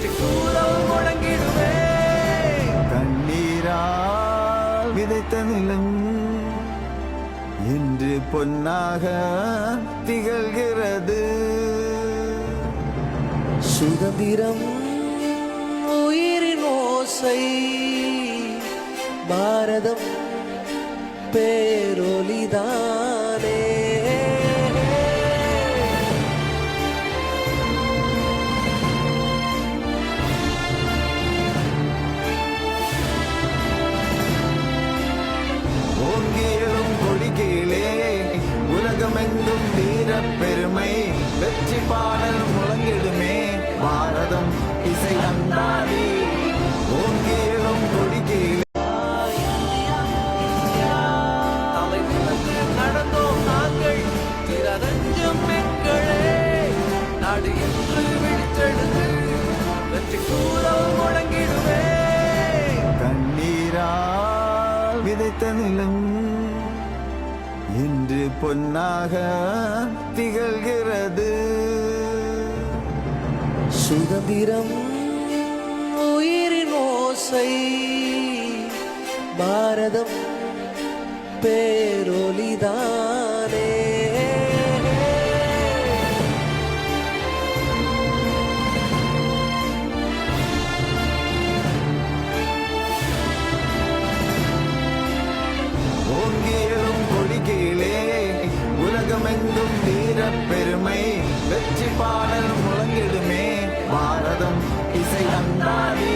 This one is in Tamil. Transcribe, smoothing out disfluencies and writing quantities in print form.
வெற்றி கூறல் முழங்கிடுவே. கண்ணீரால் விதைத்த நிலம் இன்று பொன்னாக திகழ்கிறது. சுதந்திரம் உயிரின் ஓசை, பாரதம் பேரொலிதானே. ஓங்கியலும் கொடிகீழே உலகமெங்கும் வீர பெருமை, வெற்றி பாடல் முழங்கிடுமே பாரதம் இசை அந்தாடி. ஓங்கியலும் கொடிகீழே நடந்தோம் நாங்கள் திரஞ்சம் பெண்களே. நாடு என்று விழித்தெழுது வெற்றி கூறல் முழங்கிடுவே. கண்ணீரால் விதைத்த நிலம் இன்று பொன்னாக திகழ்கிறது. சுதந்திரம் உயிரின் ஓசை, பாரதம் பேரொலிதானே. ஓங்கியலும் கொடிகீழே உலகமெங்கும் வீர பெருமை, வெற்றி பாடல் முழங்கிடுமே பாரதம் இசை அந்தாடி.